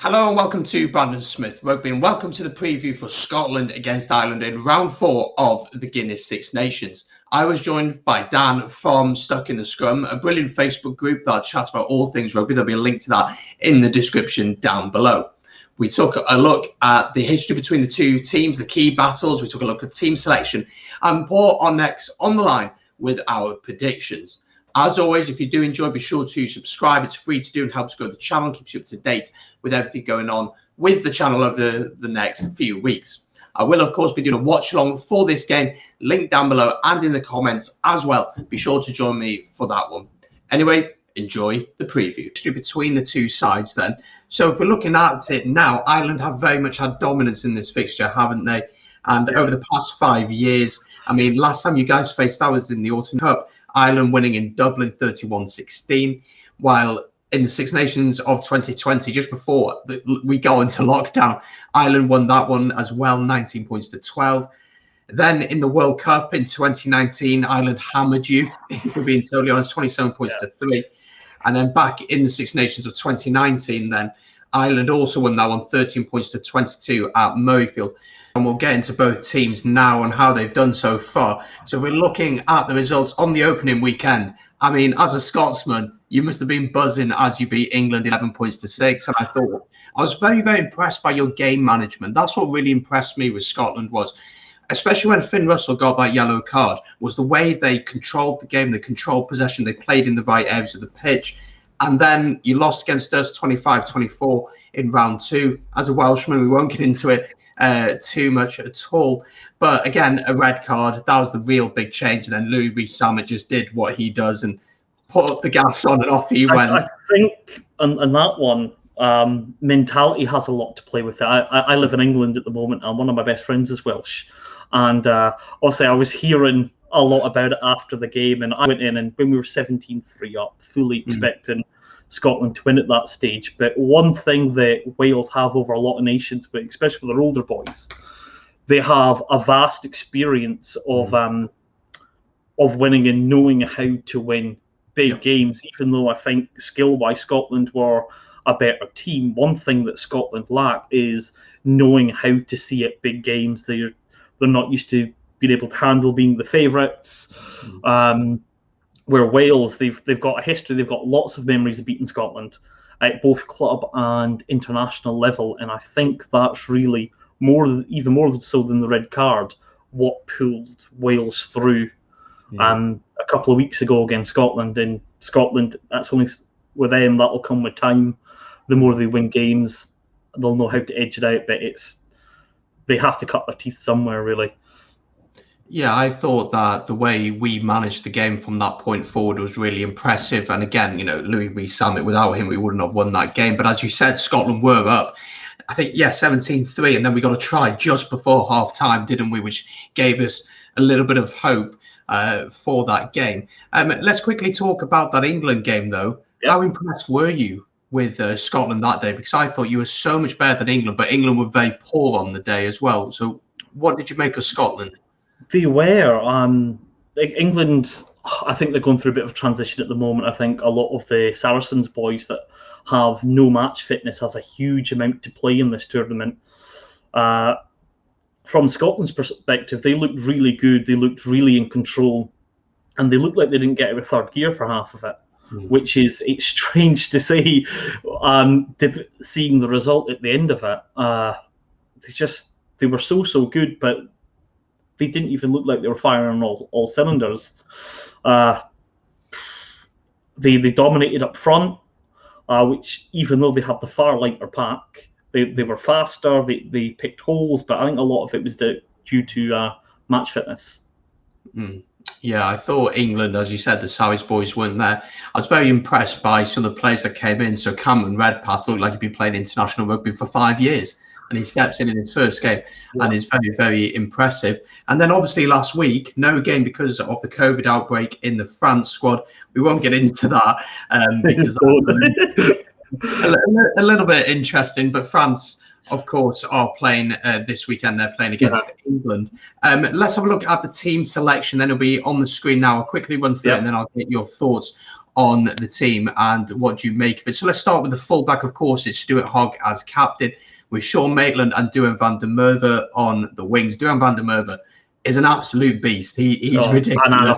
Hello and welcome to Brandon Smith Rugby, and welcome to the preview for Scotland against Ireland in round 4 of the Guinness Six Nations. I was joined by Dan from Stuck in the Scrum, a brilliant Facebook group that chats about all things rugby. There'll be a link to that in the description down below. We took a look at the history between the two teams, the key battles. We took a look at team selection and put our necks on the line with our predictions. As always, if you do enjoy, be sure to subscribe. It's free to do and helps grow the channel, keeps you up to date with everything going on with the channel over the next few weeks. I will, of course, be doing a watch along for this game. Link down below and in the comments as well. Be sure to join me for that one. Anyway, enjoy the preview. Between the two sides then. So if we're looking at it now, Ireland have very much had dominance in this fixture, haven't they? And over the past 5 years, I mean, last time you guys faced, that was in the Autumn Cup. Ireland winning in Dublin 31-16, while in the Six Nations of 2020, just before we go into lockdown, Ireland won that one as well, 19 points to 12. Then in the World Cup in 2019, Ireland hammered you, if we're being totally honest, 27 points to 3. And then back in the Six Nations of 2019, then Ireland also won that one, 13 points to 22 at Murrayfield. And we'll get into both teams now and how they've done so far. So if we're looking at the results on the opening weekend, I mean, as a Scotsman, you must have been buzzing as you beat England 11 points to 6. And I thought, I was very, very impressed by your game management. That's what really impressed me with Scotland was, especially when Finn Russell got that yellow card, was the way they controlled the game, they controlled possession, they played in the right areas of the pitch. And then you lost against us 25-24 in round 2. As a Welshman, we won't get into it too much at all. But again, a red card, that was the real big change. And then Louis Rees-Zammit just did what he does and put up the gas on and off he went. I think on that one, mentality has a lot to play with it. I live in England at the moment, and one of my best friends is Welsh. And obviously I was hearing a lot about it after the game, and I went in, and when we were 17-3 up, fully expecting Scotland to win at that stage. But one thing that Wales have over a lot of nations, but especially for their older boys, they have a vast experience of winning and knowing how to win big games. Even though I think skill-wise Scotland were a better team, one thing that Scotland lack is knowing how to see at big games. They're not used to being able to handle being the favourites. Where Wales, they've got a history, they've got lots of memories of beating Scotland at both club and international level, and I think that's really even more so than the red card, what pulled Wales through a couple of weeks ago against Scotland. In Scotland, that's only with them, that'll come with time. The more they win games, they'll know how to edge it out, but they have to cut their teeth somewhere, really. Yeah, I thought that the way we managed the game from that point forward was really impressive. And again, you know, Louis Rees-Zammit, without him, we wouldn't have won that game. But as you said, Scotland were up, I think, 17-3. And then we got a try just before half time, didn't we? Which gave us a little bit of hope for that game. Let's quickly talk about that England game, though. Yep. How impressed were you with Scotland that day? Because I thought you were so much better than England, but England were very poor on the day as well. So what did you make of Scotland? They were. England, I think they're going through a bit of a transition at the moment. I think a lot of the Saracens boys that have no match fitness has a huge amount to play in this tournament. From Scotland's perspective, they looked really good. They looked really in control. And they looked like they didn't get out of third gear for half of it, which is it's strange to say, seeing the result at the end of it. They were so good, but they didn't even look like they were firing on all cylinders. They dominated up front, which even though they had the far lighter pack, they were faster, they picked holes, but I think a lot of it was due to match fitness. Yeah, I thought England, as you said, the Sarries boys weren't there. I was very impressed by some of the players that came in. So Cameron Redpath looked like he'd been playing international rugby for 5 years. And he steps in his first game and is very, very impressive. And then obviously last week, no game because of the COVID outbreak in the France squad. We won't get into that because a little bit interesting. But France, of course, are playing this weekend. They're playing against England. Let's have a look at the team selection. Then it'll be on the screen now. I'll quickly run through it and then I'll get your thoughts on the team, and what do you make of it? So let's start with the fullback. Of course, it's Stuart Hogg as captain, with Sean Maitland and Duan van der Merwe on the wings. Duan van der Merwe is an absolute beast. He's ridiculous.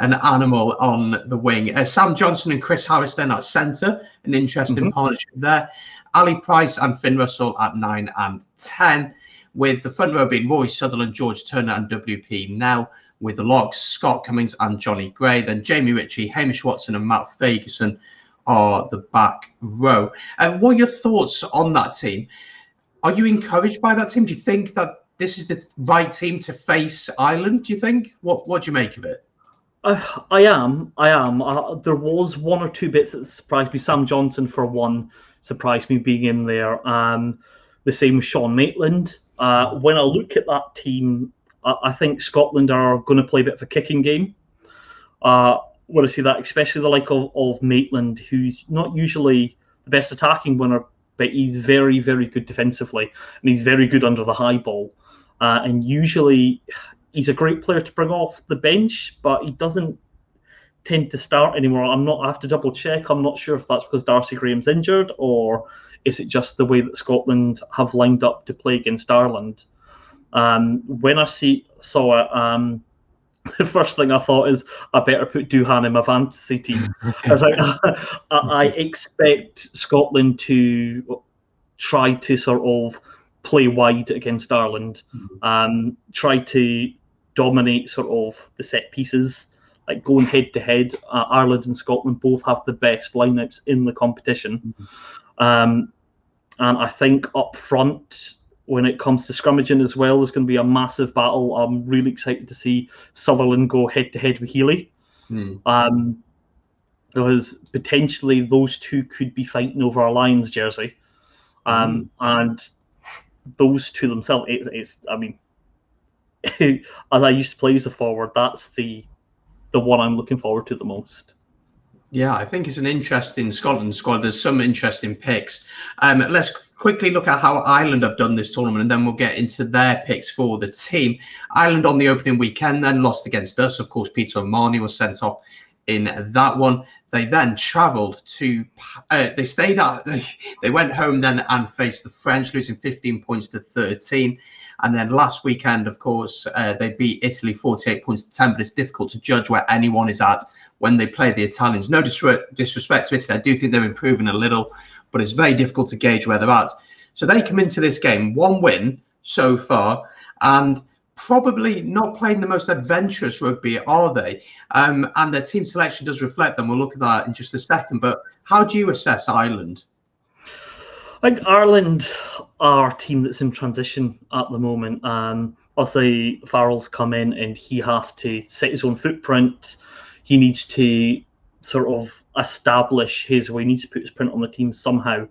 An animal on the wing. Sam Johnson and Chris Harris then at centre, an interesting partnership there. Ali Price and Finn Russell at 9 and 10, with the front row being Rory Sutherland, George Turner and WP Nell, with the locks Scott Cummings and Johnny Gray. Then Jamie Ritchie, Hamish Watson and Matt Ferguson are the back row. And what are your thoughts on that team? Are you encouraged by that team? Do you think that this is the right team to face Ireland, do you think? What do you make of it? I am. There was one or two bits that surprised me. Sam Johnson, for one, surprised me being in there. The same with Sean Maitland. When I look at that team, I think Scotland are going to play a bit of a kicking game. When I see that, especially the like of Maitland, who's not usually the best attacking winner, but he's very, very good defensively, and he's very good under the high ball. And usually he's a great player to bring off the bench, but he doesn't tend to start anymore. I have to double check. I'm not sure if that's because Darcy Graham's injured, or is it just the way that Scotland have lined up to play against Ireland. When I saw it, the first thing I thought is I better put Duhan in my fantasy team. I expect Scotland to try to sort of play wide against Ireland, try to dominate sort of the set pieces, like going head to head. Ireland and Scotland both have the best lineups in the competition. And I think up front, when it comes to scrummaging as well, there's going to be a massive battle. I'm really excited to see Sutherland go head to head with Healy. Because potentially those two could be fighting over a Lions jersey. And those two themselves, it's I mean, as I used to play as a forward, that's the one I'm looking forward to the most. Yeah, I think it's an interesting Scotland squad. There's some interesting picks. Let's quickly look at how Ireland have done this tournament, and then we'll get into their picks for the team. Ireland on the opening weekend then lost against us. Of course, Peter O'Mahony was sent off in that one. They then travelled to, they went home then and faced the French, losing 15 points to 13. And then last weekend, of course, they beat Italy 48 points to 10, but it's difficult to judge where anyone is at when they play the Italians. No disrespect to Italy, I do think they're improving a little, but it's very difficult to gauge where they're at. So they come into this game, one win so far, and probably not playing the most adventurous rugby, are they? And their team selection does reflect them. We'll look at that in just a second. But how do you assess Ireland? I think Ireland are a team that's in transition at the moment. Obviously, Farrell's come in and he has to set his own footprint. He needs to sort of establish his way. He needs to put his print on the team somehow.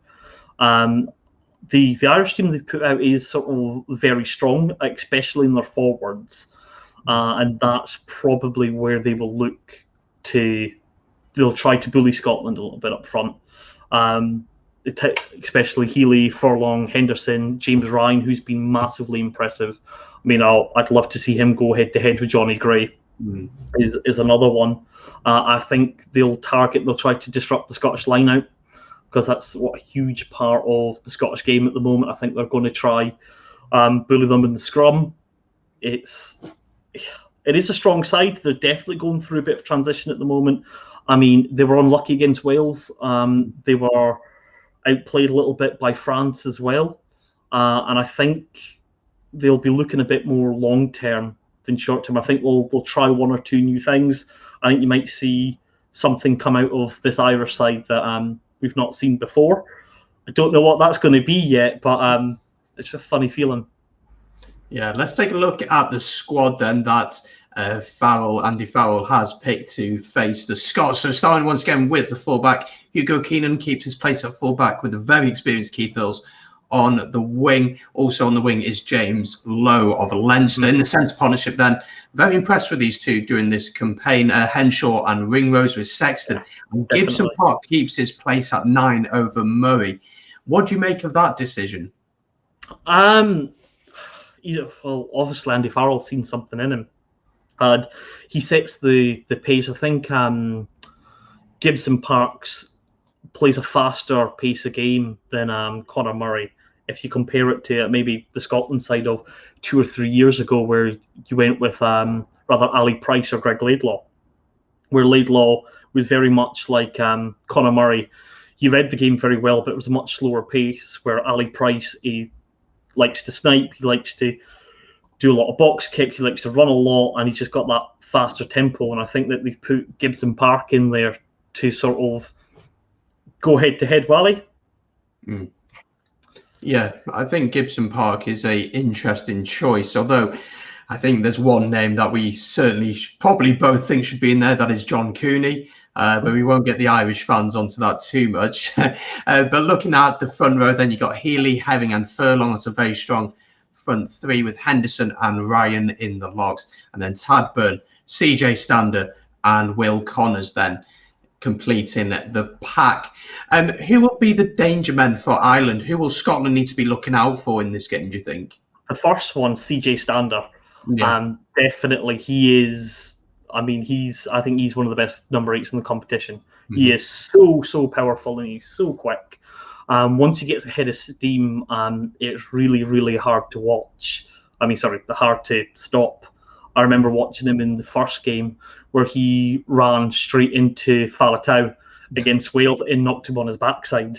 The Irish team they've put out is sort of very strong, especially in their forwards. And that's probably where they will look to. They'll try to bully Scotland a little bit up front. Especially Healy, Furlong, Henderson, James Ryan, who's been massively impressive. I mean, I'd love to see him go head to head with Johnny Gray. Is another one. I think they'll try to disrupt the Scottish line out, because that's what a huge part of the Scottish game at the moment. I think they're going to try bully them in the scrum. It is a strong side. They're definitely going through a bit of transition at the moment. I mean, they were unlucky against Wales. They were outplayed a little bit by France as well. And I think they'll be looking a bit more long-term than short-term. I think we'll try one or two new things. I think you might see something come out of this Irish side that we've not seen before. I don't know what that's going to be yet, but it's a funny feeling. Yeah, let's take a look at the squad then that Andy Farrell has picked to face the Scots. So starting once again with the fullback, Hugo Keenan keeps his place at fullback with a very experienced Keith Earls on the wing. Also on the wing is James Lowe of Leinster. In the centre partnership then, very impressed with these two during this campaign. Henshaw and Ringrose with Sexton. And Gibson Park keeps his place at 9 over Murray. What do you make of that decision? Well, obviously Andy Farrell's seen something in him. And he sets the pace. I think Gibson Parks plays a faster pace of game than Conor Murray. If you compare it to maybe the Scotland side of 2 or 3 years ago, where you went with rather Ali Price or Greg Laidlaw, where Laidlaw was very much like Conor Murray. He read the game very well, but it was a much slower pace, where Ali Price, he likes to snipe, he likes to do a lot of box kicks, he likes to run a lot, and he's just got that faster tempo. And I think that they've put Gibson Park in there to sort of go head-to-head, Wally. Yeah, I think Gibson Park is a interesting choice, although I think there's one name that we certainly probably both think should be in there, that is John Cooney, but we won't get the Irish fans onto that too much. But looking at the front row, then you got Healy, Herring and Furlong. That's a very strong front three with Henderson and Ryan in the locks, and then Tadburn, CJ Stander and Will Connors then completing the pack. Who will be the danger men for Ireland? Who will Scotland need to be looking out for in this game, do you think? The first one, CJ Stander. Yeah. Definitely, he is. I mean, I think he's one of the best number 8s in the competition. Mm-hmm. He is so powerful and he's so quick. Once he gets ahead of steam, it's really hard to watch. Hard to stop. I remember watching him in the first game where he ran straight into Faletau against Wales and knocked him on his backside.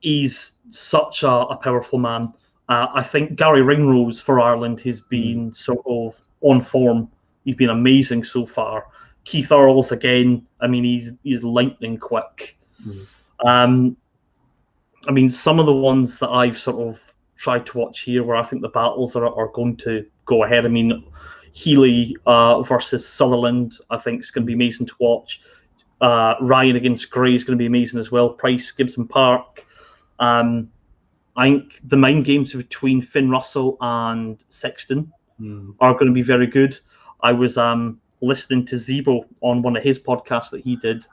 He's such a powerful man. I think Gary Ringrose for Ireland has been sort of on form. He's been amazing so far. Keith Earls again. I mean, he's lightning quick. Some of the ones that I've sort of tried to watch here, where I think the battles are going to go ahead. I mean, Healy versus Sutherland, I think is going to be amazing to watch. Ryan against Gray is going to be amazing as well. Price, Gibson Park. I think the mind games between Finn Russell and Sexton are going to be very good. I was listening to Zebo on one of his podcasts that he did.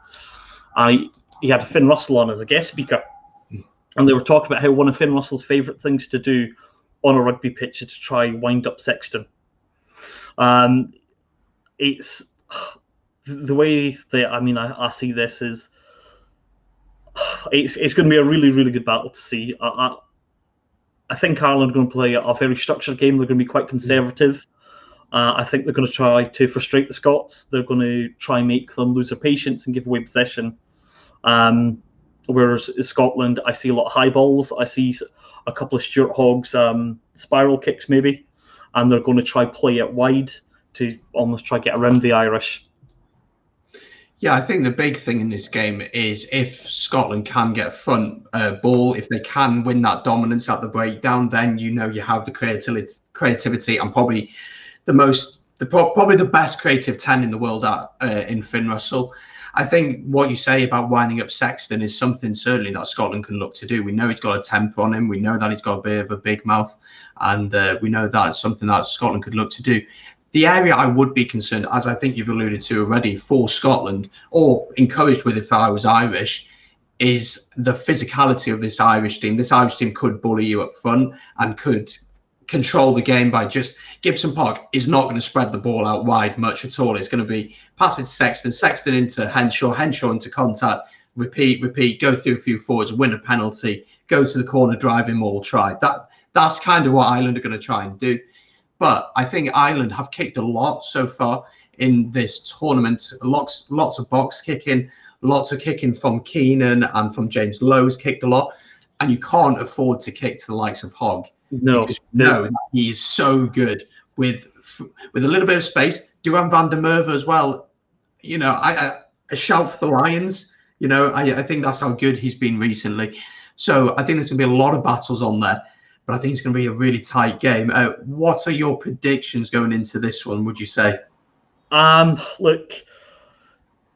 He had Finn Russell on as a guest speaker. And they were talking about how one of Finn Russell's favourite things to do on a rugby pitch is to try wind up Sexton. It's the way that I see this is it's going to be a really good battle to see. I think Ireland are going to play a very structured game. They're going to be quite conservative. I think they're going to try to frustrate the Scots. They're going to try and make them lose their patience and give away possession. Whereas in Scotland, I see a lot of high balls. I see a couple of Stuart Hogg's spiral kicks maybe, and they're going to try play it wide to almost try get around the Irish. Yeah, I think the big thing in this game is if Scotland can get a front ball, if they can win that dominance at the breakdown, then you have the creativity and probably the best creative 10 in the world in Finn Russell. I think what you say about winding up Sexton is something certainly that Scotland can look to do. We know he's got a temper on him. We know that he's got a bit of a big mouth, and we know that's something that Scotland could look to do. The area I would be concerned, as I think you've alluded to already, for Scotland, or encouraged with if I was Irish, is the physicality of this Irish team. This Irish team could bully you up front and could control the game by just Gibson Park is not going to spread the ball out wide much at all. It's going to be pass it to Sexton into Henshaw into contact, repeat, go through a few forwards, win a penalty, go to the corner, drive him all, try. That's kind of what Ireland are going to try and do. But I think Ireland have kicked a lot so far in this tournament. Lots of box kicking, lots of kicking from Keenan and from James Lowe's kicked a lot. And you can't afford to kick to the likes of Hogg. No, because you know he's so good with a little bit of space. Duran van der Merwe as well. A shout for the Lions. I think that's how good he's been recently. So I think there's going to be a lot of battles on there, but I think it's going to be a really tight game. What are your predictions going into this one, would you say? Look,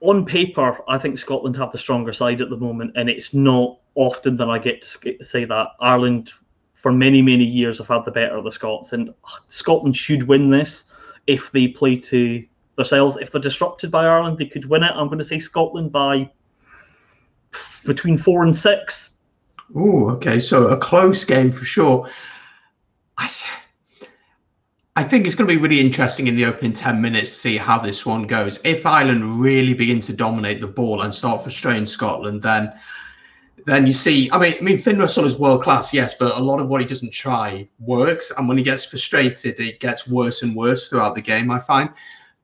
on paper, I think Scotland have the stronger side at the moment, and it's not often that I get to say that. Ireland, for many years, have had the better of the Scots, and Scotland should win this if they play to themselves. If they're disrupted by Ireland, they could win it. I'm going to say Scotland by between 4 and 6. Oh, okay. So a close game for sure. I think it's going to be really interesting in the opening 10 minutes to see how this one goes. If Ireland really begin to dominate the ball and start frustrating Scotland, then you see, I mean, Finn Russell is world class, yes, but a lot of what he doesn't try works. And when he gets frustrated, it gets worse and worse throughout the game, I find.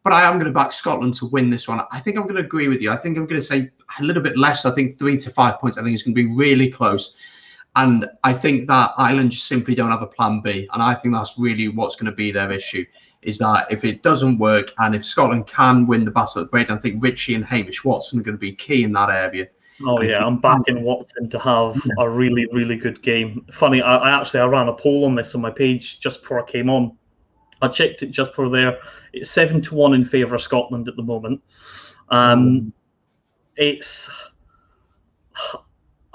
But I am going to back Scotland to win this one. I think I'm going to agree with you. I think I'm going to say a little bit less. I think 3 to 5 points. I think it's going to be really close. And I think that Ireland just simply don't have a plan B. And I think that's really what's going to be their issue, is that if it doesn't work and if Scotland can win the battle at the break, I think Richie and Hamish Watson are going to be key in that area. Oh yeah, I'm backing Watson to have a really, really good game. Funny, I ran a poll on this on my page just before I came on. I checked it just before there. It's 7-1 in favour of Scotland at the moment.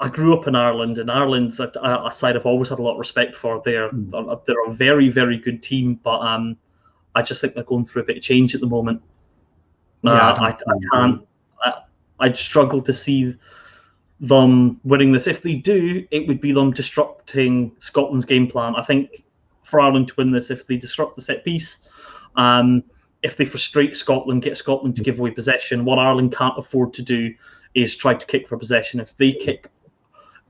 I grew up in Ireland, and Ireland's a side I've always had a lot of respect for. They're a very, very good team, but I just think they're going through a bit of change at the moment. I can't. I'd struggle to see them winning this. If they do, it would be them disrupting Scotland's game plan. I think for Ireland to win this, if they disrupt the set piece, if they frustrate Scotland, get Scotland to give away possession, what Ireland can't afford to do is try to kick for possession. If they kick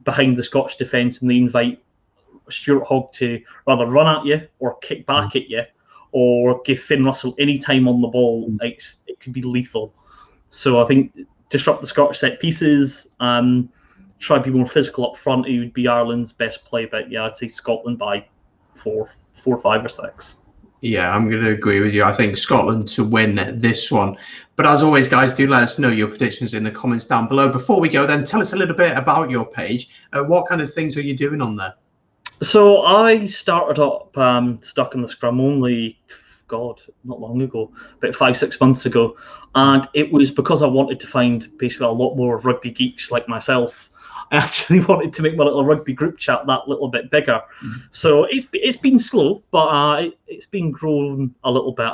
behind the Scottish defence and they invite Stuart Hogg to rather run at you or kick back at you or give Finn Russell any time on the ball, it could be lethal. So I think disrupt the Scottish set pieces, try to be more physical up front. It would be Ireland's best play, but yeah, I'd say Scotland by 4, 5 or 6. Yeah, I'm going to agree with you. I think Scotland to win this one. But as always, guys, do let us know your predictions in the comments down below. Before we go, then, tell us a little bit about your page. What kind of things are you doing on there? So I started up Stuck in the Scrum only, God, not long ago, about 5-6 months ago. And it was because I wanted to find basically a lot more rugby geeks like myself. I actually wanted to make my little rugby group chat that little bit bigger. So it's been slow, but it's been grown a little bit.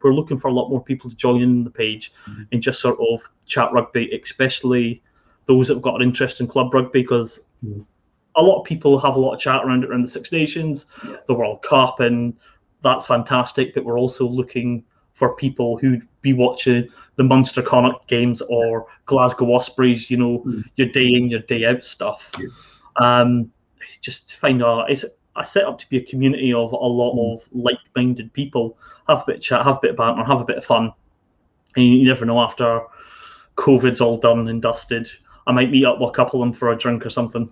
We're looking for a lot more people to join in the page and just sort of chat rugby, especially those that have got an interest in club rugby, because a lot of people have a lot of chat around the Six Nations, the World Cup, and that's fantastic. But we're also looking for people who'd be watching the Munster Connacht games or Glasgow Ospreys, your day in, your day out stuff. Just find I set up to be a community of a lot of like-minded people, have a bit of chat, have a bit of banter, have a bit of fun. And you never know, after COVID's all done and dusted, I might meet up with a couple of them for a drink or something.